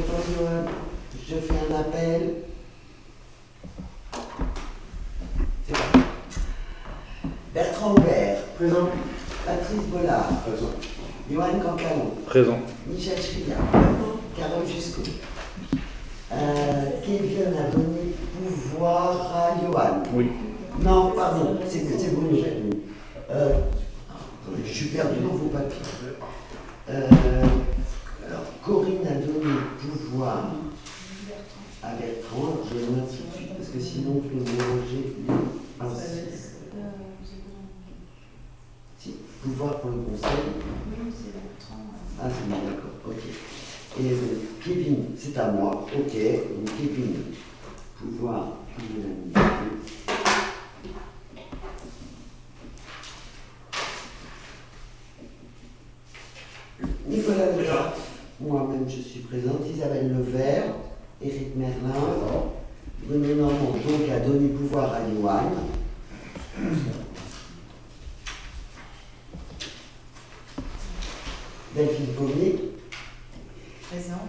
t'entends, Johan. Je fais un appel. C'est bon. Bertrand Aubert. Présent. Patrice Bollard. Présent. Johan Cancalon. Présent. Michel Chriard. Carole Jusco. Kevin a donné pouvoir à Johan. Oui. Non, pardon, c'est Bruno. Je suis perdu dans vos papiers. Alors, Corinne a donné pouvoir à Bertrand. Je le note tout de suite parce que sinon je vais mélanger les principes. Si, pouvoir pour le conseil. Oui, c'est Bertrand. Ah, c'est bon, d'accord, ok. Et Kevin, c'est à moi, ok. Donc Kevin, pouvoir pour l'unanimité. Nicolas Legraf, moi-même je suis présente. Isabelle Levert, Éric Merlin, Bruno Normand donc a donné pouvoir à Johan. Delphine Pommier. Présent.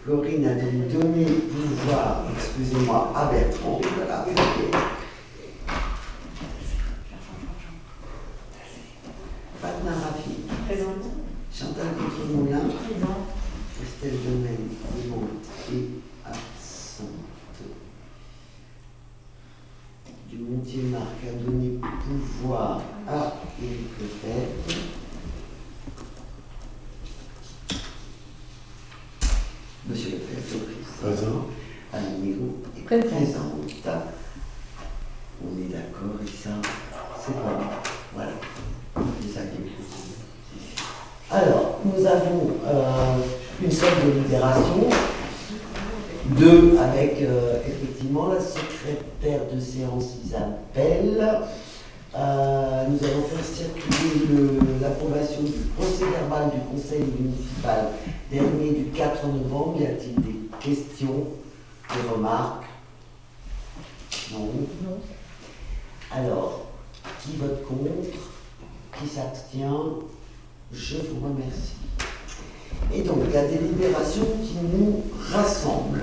Corinne a donné pouvoir, excusez-moi, à Bertrand. Voilà, ok. Fatma Rafi. Présente. Chantal Contre-Moulin. Présent. Estelle Domaine, vivante et absente. Dumontier-Marc a donné pouvoir à Éric Lefebvre. Monsieur Lefebvre, Présent. Anne Miro est Présente. présente. On est d'accord, et ça, c'est bon. Voilà. C'est ça qui est possible. Alors, nous avons une seule délibération, deux avec effectivement la secrétaire de séance Isabelle. Nous allons faire circuler l'approbation du procès verbal du conseil municipal dernier du 4 novembre. Y a-t-il des questions, des remarques? Non. Non. Alors, qui vote contre? Qui s'abstient? Je vous remercie. Et donc, la délibération qui nous rassemble.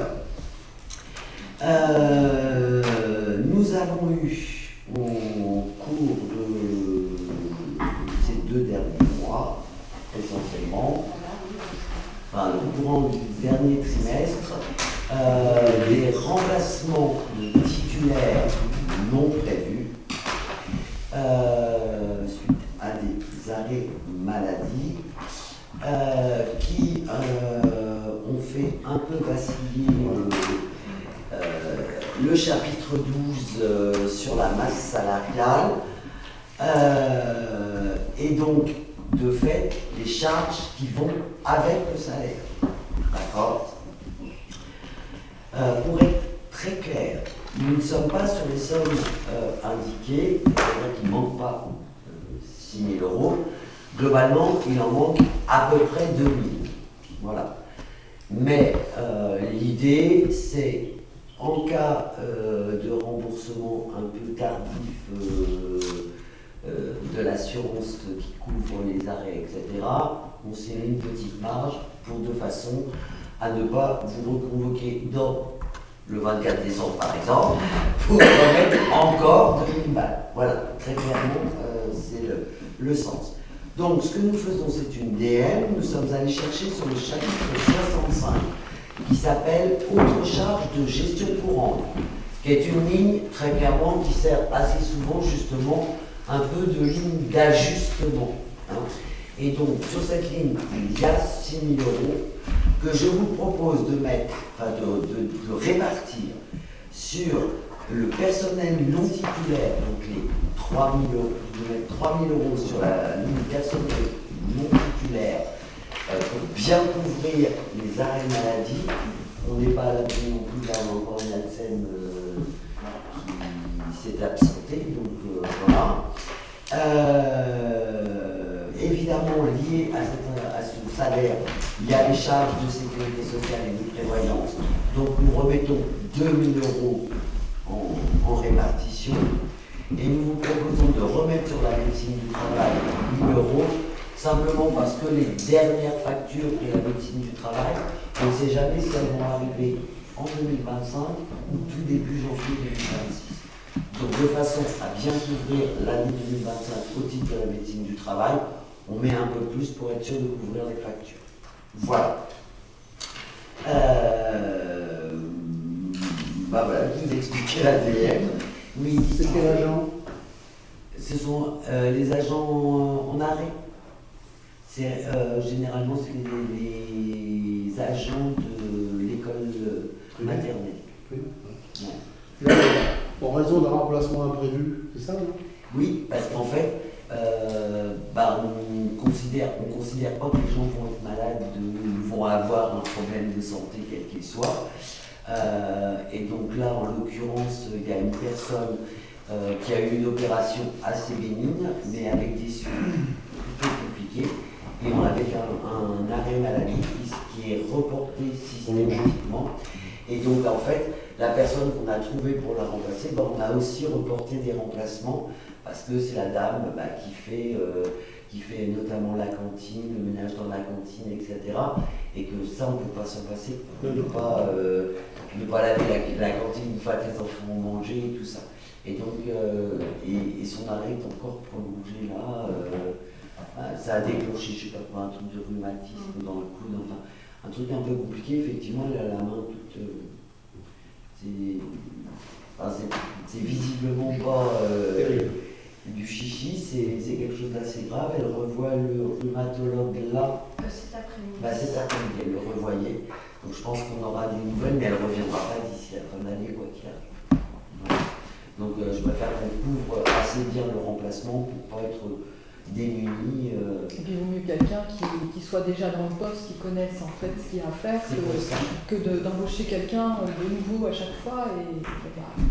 Nous avons eu au cours de ces 2 derniers mois, essentiellement, enfin, au courant du dernier trimestre, des remplacements de titulaires non prévus suite à des arrêts maladie qui ont fait un peu vaciller le chapitre 12 sur la masse salariale et donc de fait les charges qui vont avec le salaire. D'accord? Pour être très clair, nous ne sommes pas sur les sommes indiquées, c'est-à-dire qu'il ne manque pas 6 000 euros. Globalement, il en manque à peu près 2 000. Voilà. Mais l'idée, c'est, en cas de remboursement un peu tardif de l'assurance qui couvre les arrêts, etc., on s'est mis une petite marge pour de façon à ne pas vous reconvoquer dans le 24 décembre, par exemple, pour remettre encore 2 000 balles. Voilà, très clairement, c'est le sens. Donc, ce que nous faisons, c'est une DM. Nous sommes allés chercher sur le chapitre 65, qui s'appelle « Autres charges de gestion courante », qui est une ligne, très clairement, qui sert assez souvent, justement, un peu de ligne d'ajustement. Hein. Et donc, sur cette ligne, il y a 6 000 euros que je vous propose de mettre, enfin de répartir sur le personnel non titulaire, donc les 3 000 euros, de mettre 3 000 euros sur la ligne personnel non titulaire pour bien couvrir les arrêts maladie. On n'est pas à l'abri non plus d'avoir encore Yansen qui s'est absenté, donc voilà. Évidemment, lié à ce salaire, il y a les charges de sécurité sociale et de prévoyance. Donc nous remettons 2 000 euros en répartition et nous vous proposons de remettre sur la médecine du travail 1 000 euros, simplement parce que les dernières factures de la médecine du travail, on ne sait jamais si elles vont arriver en 2025 ou tout début janvier 2026. Donc de façon à bien couvrir l'année 2025 au titre de la médecine du travail, on met un peu plus pour être sûr de couvrir les factures. Voilà. Bah voilà, je vous ai expliqué l'ADN. Oui, C'est quel agent? ce sont les agents en arrêt. Généralement, c'est les agents de l'école maternelle. Oui. Ouais. Là, en raison d'un remplacement imprévu, c'est ça, non? Oui, parce qu'en fait, on considère pas que les gens vont être malades, vont avoir un problème de santé quel qu'il soit. Et donc là, en l'occurrence, il y a une personne qui a eu une opération assez bénigne, mais avec des suites plutôt compliquées. Et on avait un arrêt maladie qui est reporté systématiquement. Et donc, en fait, la personne qu'on a trouvée pour la remplacer, on a aussi reporté des remplacements parce que c'est la dame qui fait notamment la cantine, le ménage dans la cantine, etc. Et que ça, on ne peut pas s'en passer. On ne peut pas laver la cantine une fois que les enfants ont mangé et tout ça. Et donc, et son arrêt est encore prolongé là. Ça a déclenché, je ne sais pas quoi, un truc de rhumatisme dans le coude, enfin, un truc un peu compliqué. Effectivement, elle a la main toute. C'est visiblement pas du chichi, c'est quelque chose d'assez grave. Elle revoit le rhumatologue là. Cet après-midi. Cet après-midi, elle le revoyait. Donc je pense qu'on aura des nouvelles, mais elle ne reviendra pas d'ici la fin de l'année, quoi qu'il arrive. Voilà. Donc je préfère qu'on couvre assez bien le remplacement pour ne pas être démunis. Et puis il vaut mieux quelqu'un qui soit déjà dans le poste, qui connaisse en fait ce qu'il y a à faire, que d'embaucher quelqu'un de nouveau à chaque fois.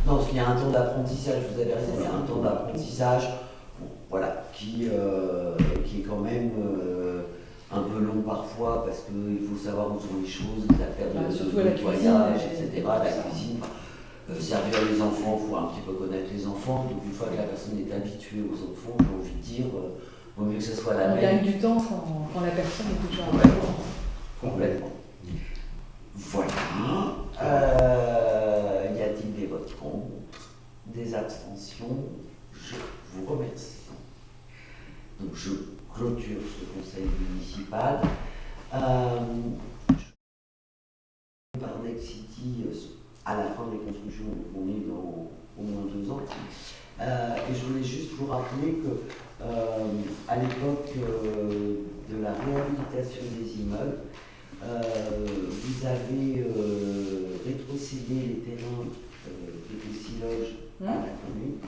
Non, parce qu'il y a un temps d'apprentissage, vous avez raison, il y a un temps d'apprentissage qui est quand même un peu long parfois, parce qu'il faut savoir où sont les choses, les affaires de nettoyage, etc., la cuisine. Servir les enfants, il faut un petit peu connaître les enfants. Donc une fois que la personne est habituée aux enfants, j'ai envie de dire, vaut mieux que ce soit la même. On gagne du temps quand la personne est déjà complètement. Voilà. Y a-t-il des votes contre, des abstentions? Je vous remercie. Donc je clôture ce conseil municipal. Par Nexity, à la fin des constructions, on est dans au moins 2 ans. Et je voulais juste vous rappeler que à l'époque de la réhabilitation des immeubles, vous avez rétrocédé les terrains des 6 loges à la commune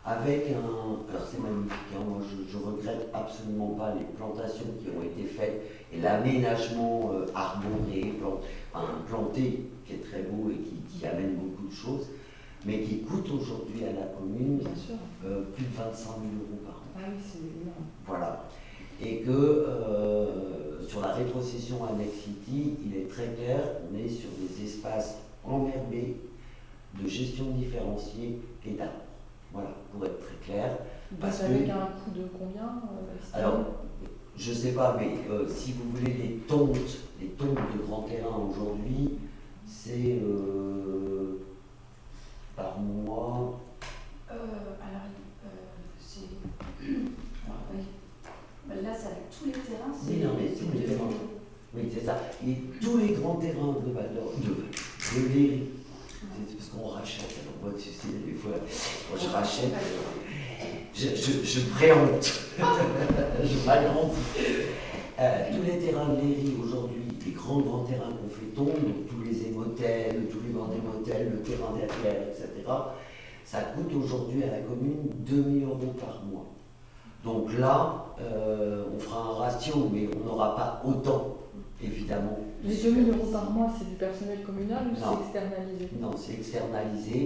avec alors c'est magnifique, moi je regrette absolument pas les plantations qui ont été faites et l'aménagement arboré, planté, qui est très beau et qui amène beaucoup de choses, mais qui coûte aujourd'hui à la commune plus de 25 000 euros par an. Ah oui, c'est énorme. Voilà. Et que sur la rétrocession à Nexity, il est très clair, on est sur des espaces enherbés de gestion différenciée et d'arbres. Voilà, pour être très clair. Parce avec un coût de combien alors, je ne sais pas, mais si vous voulez les tontes de grands terrains aujourd'hui, c'est par mois. Là, ça, tous les terrains, c'est. Oui, non, mais tous les terrains. Oui, c'est ça. Et tous les grands terrains de Val d'Or, de Léry, c'est parce qu'on rachète. Alors, moi, tu sais, des fois, quand je rachète, je préhonte. Je m'agrandis. Tous les terrains de Léry aujourd'hui, les grands terrains qu'on fait tomber, donc tous les émotels, tous les grands émotels, le terrain derrière, etc., ça coûte aujourd'hui à la commune 2 000 euros par mois. Donc là, on fera un ratio, mais on n'aura pas autant, évidemment. Les 2 000 euros par mois, c'est du personnel communal ou c'est externalisé? Non, c'est externalisé,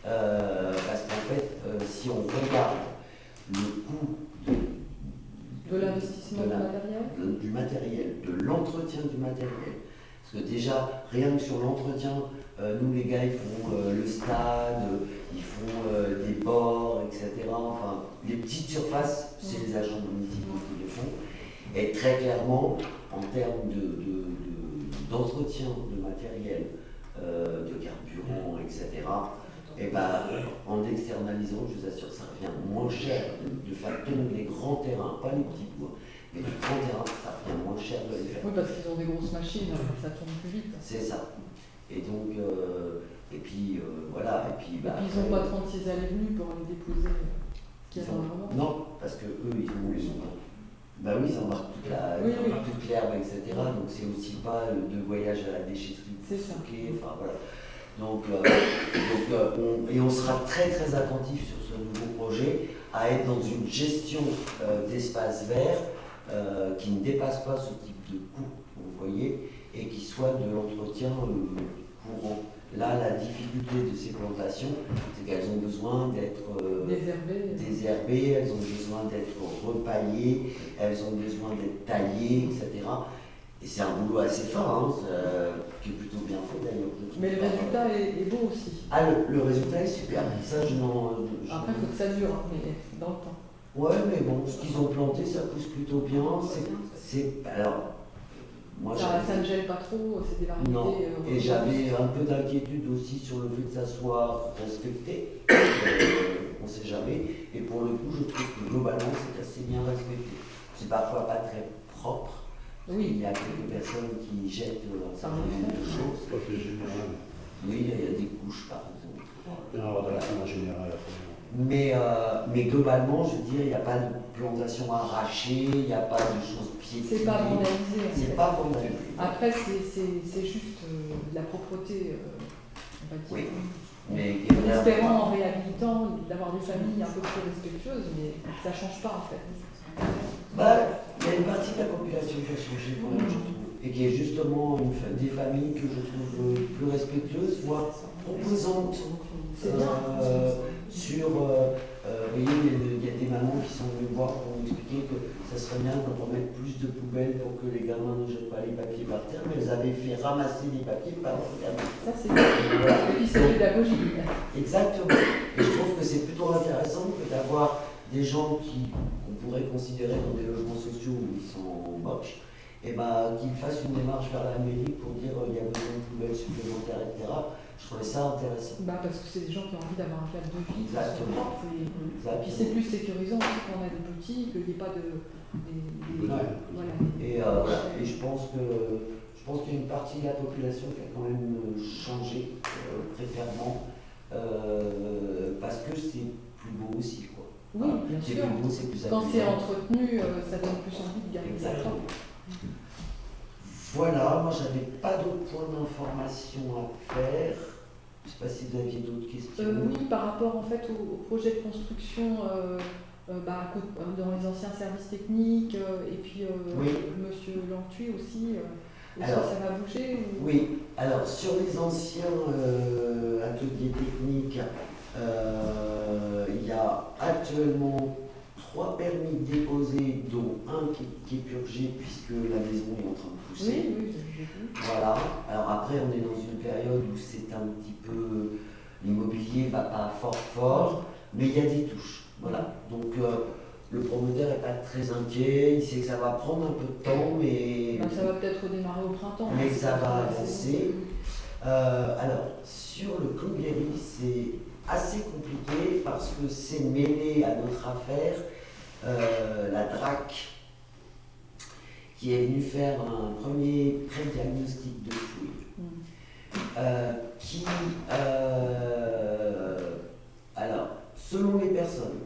parce qu'en fait, si on regarde le coût de l'investissement du matériel, de l'entretien du matériel, parce que déjà, rien que sur l'entretien, nous les gars, ils font le stade, ils font des bords, etc. Enfin, les petites surfaces, c'est les agents municipaux qui les font. Et très clairement, en termes d'entretien de matériel, de carburant, etc., et ben, en externalisant, je vous assure, ça revient moins cher de faire tenir les grands terrains, pas les petits bois, mais les grands terrains, ça revient moins cher de les faire. Oui, parce qu'ils ont des grosses machines, ça tourne plus vite. C'est ça. Et donc, et puis voilà, et puis... Et puis ils n'ont pas 36 allées-venues pour aller déposer ce qu'il y a dans le moment. Non, parce que eux, ils ont bah oui, ils embarquent toute l'herbe, etc. Donc c'est aussi pas de voyage à la déchetterie. C'est ça. Enfin voilà. Donc, et on sera très très attentif sur ce nouveau projet à être dans une gestion d'espace vert qui ne dépasse pas ce type de coût, vous voyez, et qui soit de l'entretien courant. Là, la difficulté de ces plantations, c'est qu'elles ont besoin d'être désherbées, elles ont besoin d'être repaillées, elles ont besoin d'être taillées, etc. Et c'est un boulot assez fin, hein, qui est plutôt bien fait d'ailleurs. Mais le résultat est beau aussi. Ah, le résultat est super. Ça, je n'en. Après, il faut que ça dure, hein, mais dans le temps. Ouais, mais bon, ce qu'ils ont planté, ça pousse plutôt bien. Alors, moi, ça ne gèle pas trop, c'est des variétés. Non, et j'avais un peu d'inquiétude aussi sur le fait que ça soit respecté. On ne sait jamais. Et pour le coup, je trouve que globalement, c'est assez bien respecté. C'est parfois pas très propre. Oui. Il y a quelques personnes qui jettent un certain nombre de choses. C'est pas fait général. Oui, il y a des couches par exemple. Alors, dans la fin générale, Mais globalement, je veux dire, il n'y a pas de plantation arrachée, il n'y a pas de choses piétinées. C'est pas vandalisé. C'est pas vandalisé. Après, c'est juste de la propreté, on va dire. Oui. Mais En espérant, en réhabilitant, d'avoir des familles un peu plus respectueuses, mais ça ne change pas en fait. Bah, il y a une partie de la population qui a changé quand même, je trouve, et qui est justement des familles que je trouve plus respectueuses, voire proposantes. C'est bien. Vous voyez, il y a des mamans qui sont venues me voir pour m'expliquer que ça serait bien qu'on remette plus de poubelles pour que les gamins ne jettent pas les papiers par terre, mais elles avaient fait ramasser les papiers par leurs gamins. Ça, c'est bien. Et puis, c'est pédagogique. Exactement. Et je trouve que c'est plutôt intéressant que d'avoir des gens qu'on pourrait considérer dans des logements sociaux où ils sont moches, et ben, qu'ils fassent une démarche vers la mairie pour dire il y a besoin de poubelles supplémentaires, etc. Je trouvais ça intéressant. Parce que c'est des gens qui ont envie d'avoir un cadre de vie. Exactement. Et puis c'est plus sécurisant aussi quand on a des petits, qu'il n'y ait pas de. Voilà. Et je pense qu'il y a une partie de la population qui a quand même changé très clairement parce que c'est plus beau aussi, quoi. Oui, bien c'est sûr. plus beau, c'est plus quand c'est amusant. entretenu, ça donne plus envie de garder ça. Voilà, moi j'avais pas d'autres points d'information à faire. Je ne sais pas si vous aviez d'autres questions. Oui, par rapport en fait au projet de construction dans les anciens services techniques et puis Monsieur Lantuy aussi. Alors, ça va bouger ou... Oui, alors sur les anciens ateliers techniques, il y a actuellement 3 permis déposés, dont un qui est purgé puisque la maison est en train de pousser. Oui, voilà. Alors après, on est dans une période où c'est un petit peu... L'immobilier ne va pas fort, mais il y a des touches. Voilà. Donc le promoteur n'est pas très inquiet, il sait que ça va prendre un peu de temps, mais... ça va peut-être redémarrer au printemps. Mais ça va avancer. Alors, sur le Clos Guéry, c'est assez compliqué parce que c'est mêlé à notre affaire. La DRAC qui est venue faire un premier pré-diagnostic de fouille. Alors, selon les personnes,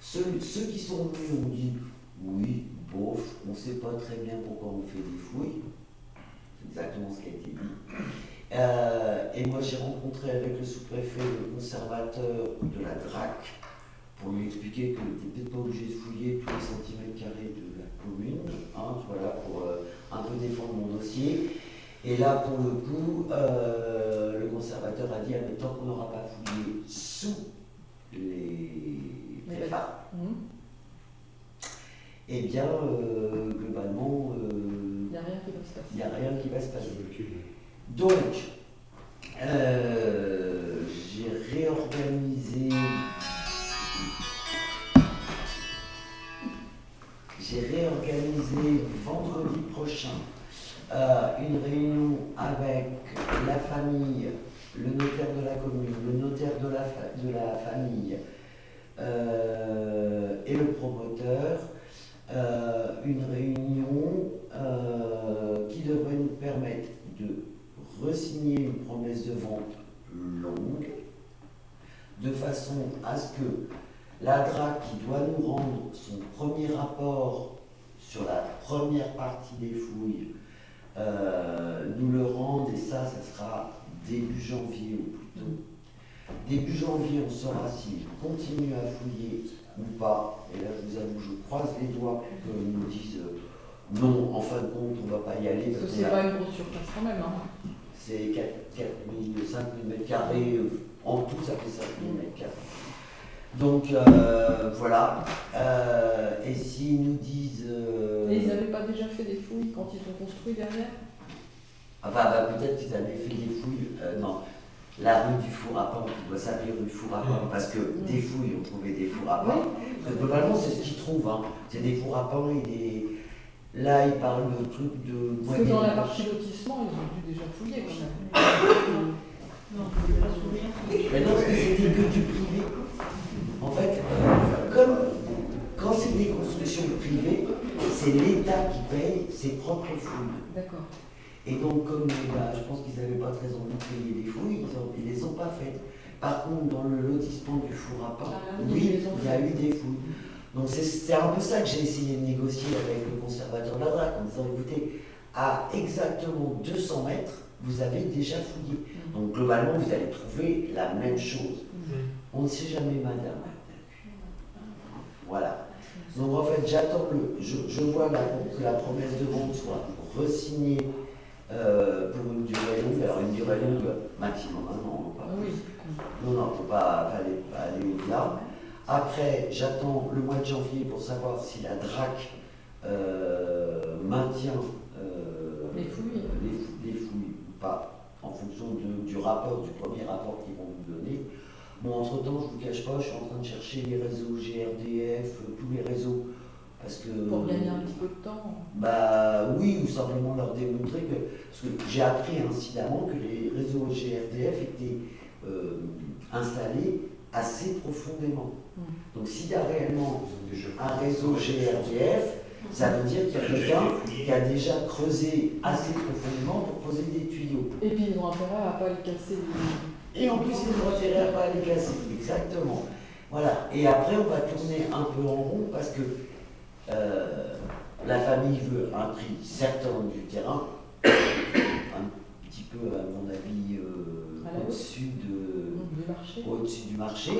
ceux qui sont venus ont dit oui, bof, on ne sait pas très bien pourquoi on fait des fouilles. C'est exactement ce qui a été dit. Et moi, j'ai rencontré avec le sous-préfet le conservateur de la DRAC pour lui expliquer qu'il n'était peut-être pas obligé de fouiller tous les centimètres carrés de la commune, voilà, pour un peu défendre mon dossier. Et là, pour le coup, le conservateur a dit, tant qu'on n'aura pas fouillé sous les préfats, eh bien, globalement, il n'y a rien qui va se passer. Il n'y a rien qui va se passer. Donc, j'ai réorganisé avec la famille, le notaire de la commune, le notaire de la famille et le promoteur, une réunion qui devrait nous permettre de re-signer une promesse de vente longue, de façon à ce que la DRAC, qui doit nous rendre son premier rapport sur la première partie des fouilles, nous le rende, et ça sera début janvier ou plus tôt. Début janvier, on saura s'il continue à fouiller ou pas. Et là, je vous avoue, je croise les doigts pour qu'ils nous disent non, en fin de compte, on ne va pas y aller. Parce que c'est pas une grosse surface quand même. Hein. C'est 4 000, 5 000 mètres carrés. En tout, ça fait 5 000 mètres carrés. Donc, voilà. Et s'ils nous disent... Et ils n'avaient pas déjà fait des fouilles quand ils ont construit derrière? Enfin, peut-être qu'ils avaient fait des fouilles. Non. La rue du Four à Pain, qui doit s'appeler rue du Four à Pain, parce que des fouilles, on trouvait des fours à pain. Parce que globalement, c'est ce qu'ils trouvent. Hein. C'est des fours à pain et des... Là, ils parlent de trucs de... Parce que dans la partie lotissement, ils ont dû déjà fouiller quand même. Non, je ne pas souvenir. Mais non, parce que c'était que du privé. En fait, comme quand c'est des constructions privées, c'est l'État qui paye ses propres fouilles. D'accord. Et donc, comme je pense qu'ils n'avaient pas très envie de payer les fouilles, ils ne les ont pas faites. Par contre, dans le lotissement du Four à Pain, oui, il y a eu des fouilles. Donc c'est un peu ça que j'ai essayé de négocier avec le conservateur de la DRAC, en disant, écoutez, à exactement 200 mètres, vous avez déjà fouillé. Donc globalement, vous allez trouver la même chose. On ne sait jamais, madame. Voilà. Donc en fait, j'attends je vois que la promesse de vente soit re-signée pour une durée longue. Alors une durée longue, maximum 1 an. Pas plus. Non, il ne faut pas aller au-delà. Après, j'attends le mois de janvier pour savoir si la DRAC maintient les fouilles ou pas, en fonction du premier rapport qu'ils vont nous donner. Bon, entre-temps, je ne vous cache pas, je suis en train de chercher les réseaux GRDF, tous les réseaux, parce que... Pour gagner un petit peu de temps. Oui, ou simplement leur démontrer que... Parce que j'ai appris incidemment que les réseaux GRDF étaient installés assez profondément. Donc s'il y a réellement un réseau GRDF, ça veut dire qu'il y a quelqu'un qui a déjà creusé assez profondément pour poser des tuyaux. Et puis ils ont intérêt à ne pas les casser. Et en plus, ils ont intérêt à ne pas les casser. Exactement. Voilà. Et après, on va tourner un peu en rond parce que la famille veut un prix certain du terrain, un petit peu, à mon avis, au-dessus du marché.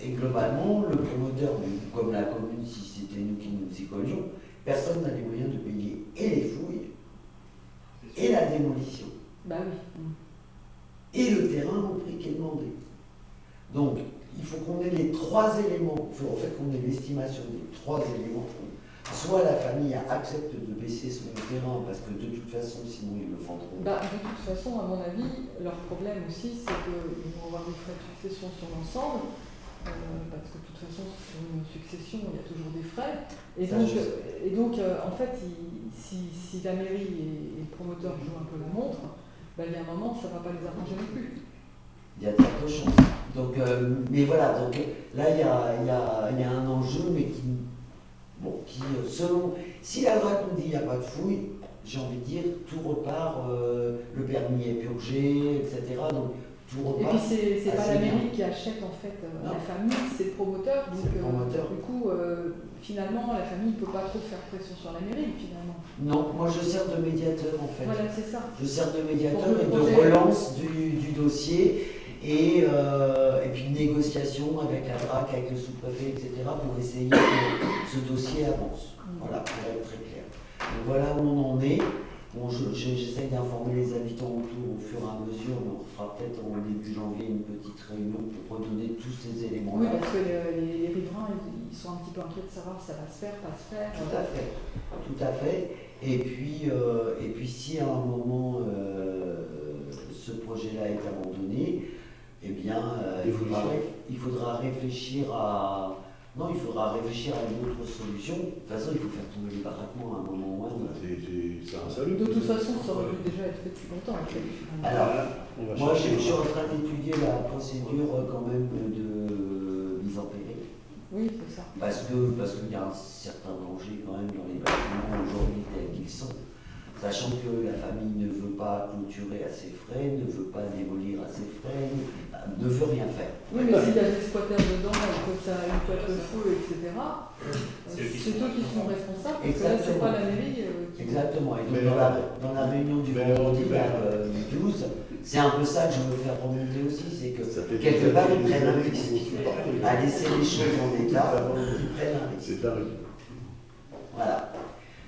Et globalement, le promoteur, comme la commune, si c'était nous qui nous y collions, personne n'a les moyens de payer et les fouilles et la démolition. Bah oui. Et le terrain au prix qui est demandé. Donc, il faut qu'on ait les 3 éléments, il faut en fait qu'on ait l'estimation des 3 éléments. Soit la famille accepte de baisser son terrain parce que de toute façon, sinon ils le vendront. De toute façon, à mon avis, leur problème aussi, c'est qu'ils vont avoir des frais de succession sur l'ensemble, parce que de toute façon, sur une succession, il y a toujours des frais. Et donc en fait, si la mairie et le promoteur jouent un peu la montre, il y a un moment, ça ne va pas les arranger non plus. Il y a de fortes chances. Donc, mais voilà, donc là, il y a un enjeu, mais qui selon, si la DRAC nous dit qu'il n'y a pas de fouille, j'ai envie de dire, tout repart, le permis est purgé, etc. Donc, tout repart. Et puis, c'est pas la mairie qui achète en fait la famille, c'est le promoteur. Donc, c'est le promoteur. Du coup, finalement, la famille ne peut pas trop faire pression sur la mairie, finalement. Non, moi je sers de médiateur en fait. Voilà, c'est ça. Je sers de médiateur et de relance du dossier. Et puis une négociation avec la DRAC, avec le sous-préfet, etc. pour essayer que ce dossier avance. Voilà, pour être très clair. Donc voilà où on en est. Bon, j'essaye d'informer les habitants autour au fur et à mesure, mais on fera peut-être en début janvier une petite réunion pour redonner tous ces éléments-là. Oui, parce que les riverains, ils sont un petit peu inquiets de savoir si ça va se faire, pas se faire. Tout à fait, tout à fait. Et puis si à un moment ce projet-là est abandonné, eh bien, il faudra réfléchir à Non, il faudra réfléchir à une autre solution. De toute façon, il faut faire tomber les baraquements à un moment ou à un autre. C'est un salut. De toute façon, ça aurait pu déjà être fait depuis longtemps. En fait. Alors, on va moi, je chercher. suis en train d'étudier la procédure quand même de mise en péril. Oui, c'est ça. Parce qu'il y a un certain danger quand même dans les bâtiments aujourd'hui tels qu'ils sont. Sachant que la famille ne veut pas clôturer à ses frais, ne veut pas démolir à ses frais, ne veut rien faire. Oui, mais s'il y a des squatteurs dedans, que ça a une toile de feu, etc., c'est eux qui sont responsables, parce que là, c'est pas la mairie qui... Exactement. Et donc, Mais dans la réunion du vendredi, du 12, c'est un peu ça que je veux faire remonter aussi, c'est que quelque part, ils prennent un risque. À laisser les choses en état, ils prennent un risque. C'est dingue. Voilà.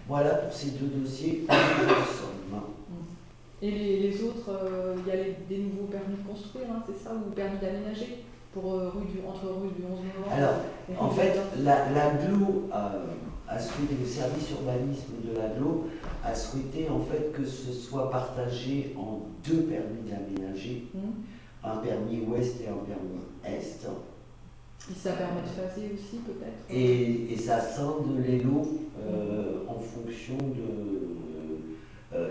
Voilà pour ces deux dossiers. Et les autres, il y a des nouveaux permis de construire, hein, c'est ça, ou permis d'aménager pour entre rue du 11 novembre. Alors, et en rue fait, du l'AGLO a souhaité, le service urbanisme de l'AGLO a souhaité en fait que ce soit partagé en deux permis d'aménager, un permis ouest et un permis est. Et ça permet de phaser aussi peut-être. Et ça scinde les lots en fonction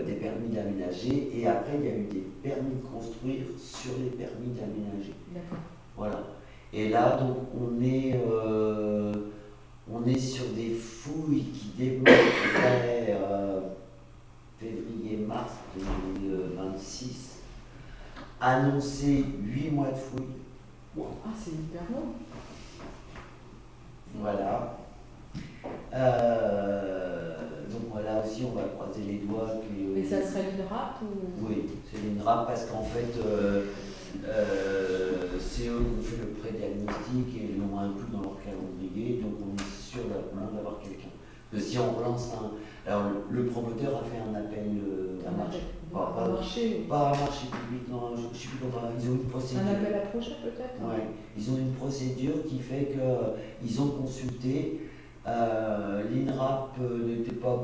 des permis d'aménager. Et après, il y a eu des permis de construire sur les permis d'aménager. D'accord. Voilà. Et là, donc, on est sur des fouilles qui débutent février-mars 2026. Annoncé 8 mois de fouilles. Ah, c'est hyper long. Voilà. Donc voilà aussi, on va croiser les doigts. Et ça serait l'INRAP ou... Oui, c'est l'INRAP parce qu'en fait, c'est eux qui ont fait le pré-diagnostic et l'ont inclus dans leur calendrier, donc on est sûr d'avoir quelqu'un. Que si on relance alors le promoteur a fait un appel à marché. Pas un marché public, non, je ne sais plus comment, ils ont une procédure. Un appel à projet peut-être. Ouais, ils ont une procédure qui fait qu'ils ont consulté, l'INRAP n'était pas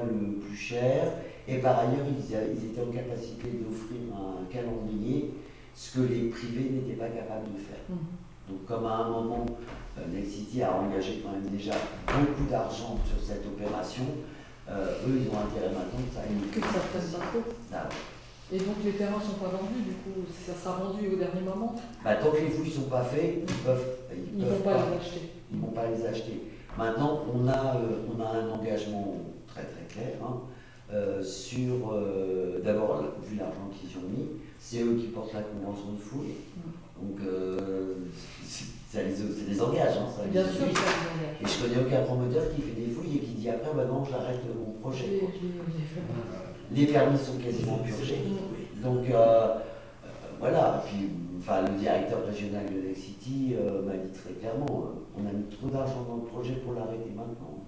le plus cher, et par ailleurs ils étaient en capacité d'offrir un calendrier, ce que les privés n'étaient pas capables de faire. Donc comme à un moment, Nexity a engagé quand même déjà beaucoup d'argent sur cette opération, eux ils ont intérêt maintenant que ça aille. Que ça prenne pas trop. Ah. Et donc les terrains ne sont pas vendus, du coup ça sera vendu au dernier moment. Tant que les fouilles ne sont pas faites, ils ne vont pas les acheter. Ils ne vont pas les acheter. Maintenant, on a un engagement très très clair sur, d'abord, vu l'argent qu'ils ont mis, c'est eux qui portent la convention de fouille. Donc, ça les engage. Ça les Bien sûr, oblige. ça les engage. Et je connais aucun promoteur qui fait des fouilles et qui dit après, non, j'arrête mon projet. Les permis sont quasiment purgés. Donc, voilà. Puis, le directeur régional de Nexity m'a dit très clairement, on a mis trop d'argent dans le projet pour l'arrêter maintenant,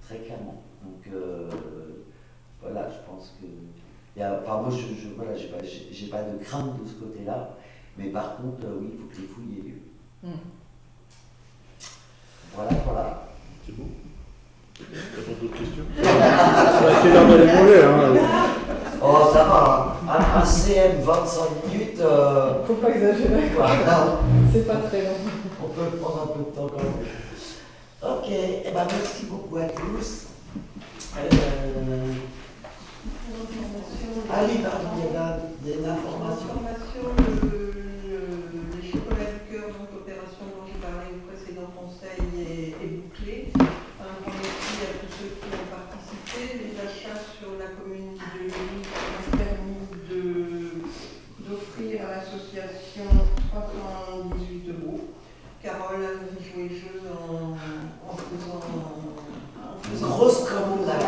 très clairement. Donc voilà, je pense que, moi j'ai pas de crainte de ce côté-là, mais par contre, oui, il faut que les fouilles aient lieu. Voilà. C'est bon. T'as pas d'autres questions? C'est l'heure d'aller manger, hein. Oh, ça va, hein. Un CM 25 minutes. Faut pas exagérer. Voilà. C'est pas très long. On peut prendre un peu de temps quand même. Ok, merci beaucoup à tous. Ali, pardon, il y a des informations. Le chocolat de cœur, donc l'opération dont j'ai parlé au précédent conseil est bouclée. Un grand merci à tous ceux qui ont participé. Les achats sur la commune de Lille ont permis d'offrir à l'association 318 €. Carole a joué le jeu en faisant Grosse commande à la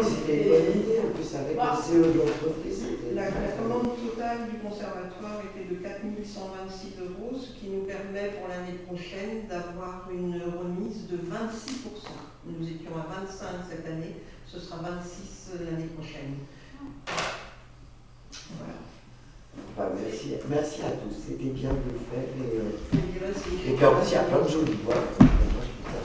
c'était une bonne idée, en plus avec le CE de l'entreprise. La commande totale du conservatoire était de 4 126 €, ce qui nous permet pour l'année prochaine d'avoir une remise de 26%. Nous étions à 25 cette année, ce sera 26 l'année prochaine. Voilà. Merci à tous, c'était bien de le faire. Et Je dirais, puis en plus, il y a plein de jolies boîtes. Moi, je trouve ça